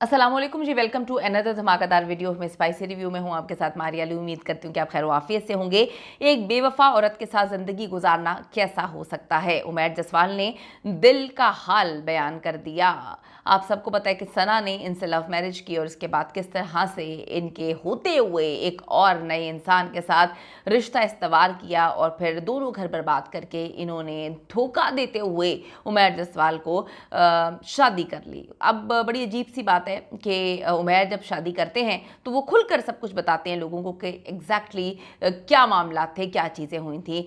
अस्सलामुअलैकुम जी, welcome to another धमाकेदार video में स्पाइसी रिव्यू में हूँ आपके साथ मारिया अली। उम्मीद करती हूँ कि आप खैर वाफियत से होंगे। एक बेवफा औरत के साथ ज़िंदगी गुजारना कैसा हो सकता है, उमैर जसवाल ने दिल का हाल बयान कर दिया। आप सबको पता है कि सना ने इनसे लव मैरिज की और इसके बाद किस तरह से इनके होते हुए एक और नए इंसान के साथ रिश्ता इस्तवार किया और फिर दोनों घर बर्बाद करके इन्होंने धोखा देते हुए उमैर जसवाल को शादी कर ली। अब बड़ी अजीब सी बात है कि उमैर जब शादी करते हैं तो वो खुलकर सब कुछ बताते हैं लोगों को कि एग्जैक्टली क्या मामला थे, क्या चीज़ें हुई थी।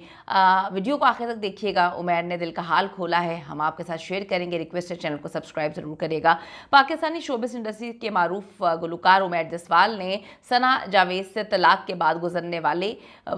वीडियो को आखिर तक देखिएगा। उमैर ने दिल का हाल खोला है, हम आपके साथ शेयर करेंगे। रिक्वेस्ट है चैनल को सब्सक्राइब जरूर करेगा। पाकिस्तानी शोबिस इंडस्ट्री के मारूफ गुलकार उमैर जसवाल ने सना जावेद से तलाक के बाद गुजरने वाले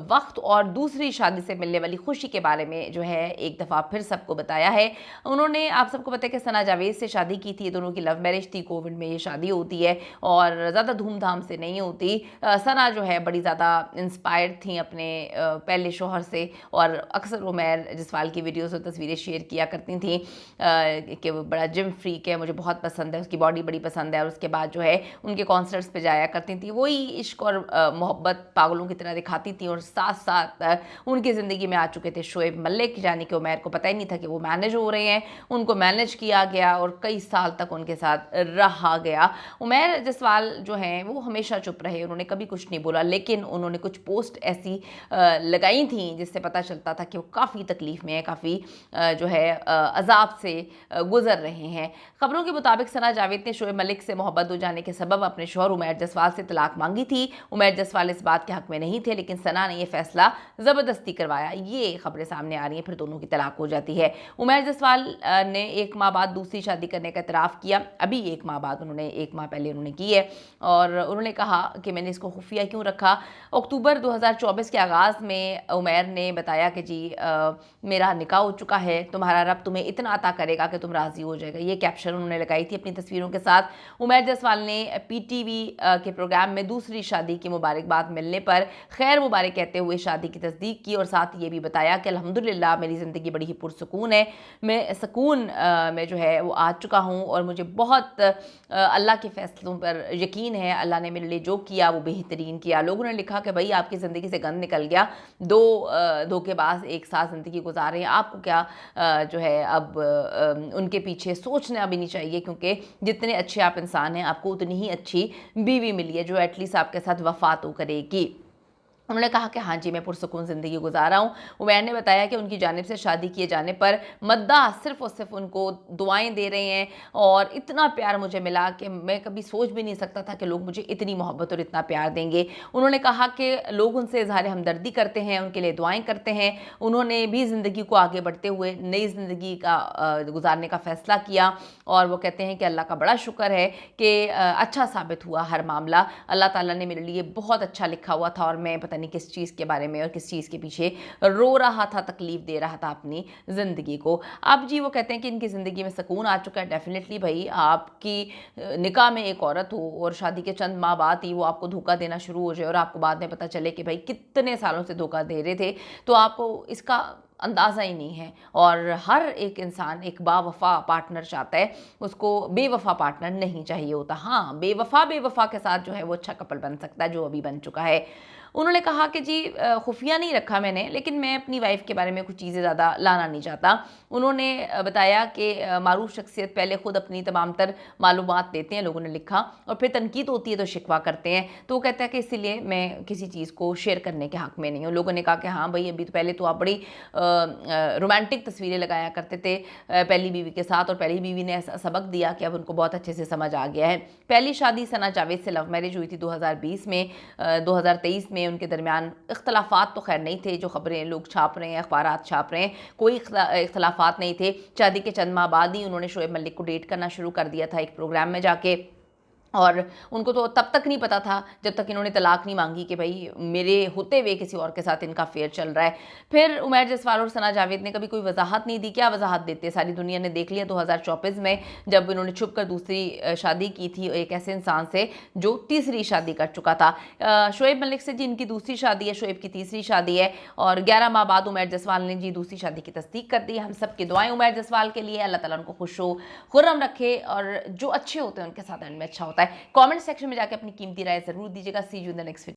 वक्त और दूसरी शादी से मिलने वाली खुशी के बारे में जो है एक दफ़ा फिर सबको बताया है। उन्होंने, आप सबको पता है कि सना जावेद से शादी की थी, दोनों की लव मैरिज थी। कोविड में ये शादी होती है और ज़्यादा धूमधाम से नहीं होती। सना जो है बड़ी ज़्यादा इंस्पायर्ड थी अपने पहले शोहर से और अक्सर उमैर जसवाल की वीडियोस और तस्वीरें शेयर किया करती थी कि वो बड़ा जिम फ्रीक है, मुझे बहुत पसंद है, उसकी बॉडी बड़ी पसंद है। और उसके बाद जो है उनके कॉन्सर्ट्स पे जाया करती थी, वही इश्क और मोहब्बत पागलों की तरह दिखाती थी। और साथ साथ उनकी ज़िंदगी में आ चुके थे शोएब मलिक, यानी कि उमैर को पता ही नहीं था कि वो मैनेज हो रहे हैं। उनको मैनेज किया गया और कई साल तक उनके साथ रहा गया। उमैर जसवाल जो हैं वो हमेशा चुप रहे, उन्होंने कभी कुछ नहीं बोला, लेकिन उन्होंने कुछ पोस्ट ऐसी लगाई थी जिससे पता चलता था कि वो काफ़ी तकलीफ़ में है, काफ़ी जो है अजाब से गुजर रहे हैं। खबरों के मुताबिक सना जावेद ने शोएब मलिक से मोहब्बत हो जाने के सबब अपने शौहर उमैर जसवाल से तलाक मांगी थी। उमैर जसवाल इस बात के हक में नहीं थे, लेकिन सना ने यह फैसला ज़बरदस्ती करवाया। ये खबरें सामने आ रही हैं, फिर दोनों की तलाक हो जाती है। उमैर जसवाल ने 1 माह बाद दूसरी शादी करने का इतराफ़ किया। अभी 1 माह बाद, उन्होंने 1 माह पहले उन्होंने की है। और उन्होंने कहा कि मैंने इसको खुफिया क्यों रखा। अक्टूबर 2024 के आगाज़ में उमैर ने बताया कि जी मेरा निकाह हो चुका है, तुम्हारा रब तुम्हें इतना अता करेगा कि तुम राज़ी हो जाएगा। ये कैप्शन उन्होंने लगाई थी अपनी तस्वीरों के साथ। उमैर जसवाल ने PTV के प्रोग्राम में दूसरी शादी की मुबारकबाद मिलने पर खैर मुबारक कहते हुए शादी की तस्दीक की और साथ ये भी बताया कि अल्हम्दुलिल्लाह मेरी ज़िंदगी बड़ी ही पुरसुकून है, मैं सुकून में जो है वो आ चुका हूँ और मुझे बहुत अल्लाह के फ़ैसलों पर यकीन है। अल्लाह ने मेरे लिए जो किया वो बेहतरीन किया। लोगों ने लिखा कि भाई आपकी ज़िंदगी से गंद निकल गया, 2 धोखेबाज एक साथ ज़िंदगी गुजार रहे हैं, आपको क्या जो है अब उनके पीछे सोचना भी नहीं चाहिए, क्योंकि जितने अच्छे आप इंसान हैं आपको उतनी ही अच्छी बीवी मिली है जो एटलीस्ट आपके साथ वफ़ा तो करेगी। उन्होंने कहा कि हाँ जी, मैं पुरसुकून ज़िंदगी गुजारा हूँ। उमैर ने बताया कि उनकी जानिब से शादी किए जाने पर मद्दाह सिर्फ़ और सिर्फ उनको दुआएं दे रहे हैं और इतना प्यार मुझे मिला कि मैं कभी सोच भी नहीं सकता था कि लोग मुझे इतनी मोहब्बत और इतना प्यार देंगे। उन्होंने कहा कि लोग उनसे इज़हार हमदर्दी करते हैं, उनके लिए दुआएँ करते हैं। उन्होंने भी ज़िंदगी को आगे बढ़ते हुए नई ज़िंदगी का गुजारने का फ़ैसला किया और वो कहते हैं कि अल्लाह का बड़ा शुक्र है कि अच्छा साबित हुआ हर मामला। अल्लाह ताला ने मेरे लिए बहुत अच्छा लिखा हुआ था और मैं पता नहीं किस चीज़ के बारे में और किस चीज़ के पीछे रो रहा था, तकलीफ दे रहा था अपनी ज़िंदगी को। अब जी वो कहते हैं कि इनकी ज़िंदगी में सुकून आ चुका है। डेफिनेटली भाई, आपकी निकाह में एक औरत हो और शादी के चंद माह बाद ही वो आपको धोखा देना शुरू हो जाए और आपको बाद में पता चले कि भाई कितने सालों से धोखा दे रहे थे, तो आपको इसका अंदाज़ा ही नहीं है। और हर एक इंसान एक बावफ़ा पार्टनर चाहता है, उसको बेवफ़ा पार्टनर नहीं चाहिए होता। हाँ, बेवफ़ा के साथ जो है वो अच्छा कपल बन सकता है, जो अभी बन चुका है। उन्होंने कहा कि जी खुफिया नहीं रखा मैंने, लेकिन मैं अपनी वाइफ के बारे में कुछ चीज़ें ज़्यादा लाना नहीं चाहता। उन्होंने बताया कि मारूफ शख्सियत पहले खुद अपनी तमाम तर मालूमात देते हैं, लोगों ने लिखा, और फिर तनकीद होती है तो शिकवा करते हैं। तो वो कहता है कि इसीलिए मैं किसी चीज़ को शेयर करने के हक़ में नहीं हूँ। लोगों ने कहा कि हाँ भाई, अभी तो पहले तो आप बड़ी रोमांटिक तस्वीरें लगाया करते थे पहली बीवी के साथ, और पहली बीवी ने ऐसा सबक दिया कि अब उनको बहुत अच्छे से समझ आ गया है। पहली शादी सना जावेद से लव मैरिज हुई थी 2020 में। 2023 में उनके दरमियान इख्तलाफात तो खैर नहीं थे, जो खबरें लोग छाप रहे हैं, अखबारात छाप रहे हैं, कोई इख्तलाफात नहीं थे। शादी के चंद माह बाद ही उन्होंने शोएब मलिक को डेट करना शुरू कर दिया था एक प्रोग्राम में जाके। और उनको तो तब तक नहीं पता था जब तक इन्होंने तलाक नहीं मांगी कि भाई मेरे होते हुए किसी और के साथ इनका अफेयर चल रहा है। फिर उमैर जसवाल और सना जावेद ने कभी कोई वजाहत नहीं दी। क्या वजाहत देते, सारी दुनिया ने देख लिया 2024 में जब इन्होंने छुप कर दूसरी शादी की थी एक ऐसे इंसान से जो तीसरी शादी कर चुका था। शोएब मलिक से जी इनकी दूसरी शादी है, शोएब की तीसरी शादी है और 11 माह बाद उमैर जसवाल ने जी दूसरी शादी की तस्दीक कर दी। हम सब की दुआएं उमैर जसवाल के लिए, अल्लाह ताला उनको खुश हो खुर्रम रखे और जो अच्छे होते हैं उनके साथ एंड में अच्छा होता है। कमेंट सेक्शन में जाके अपनी कीमती राय जरूर दीजिएगा। See you in the next video.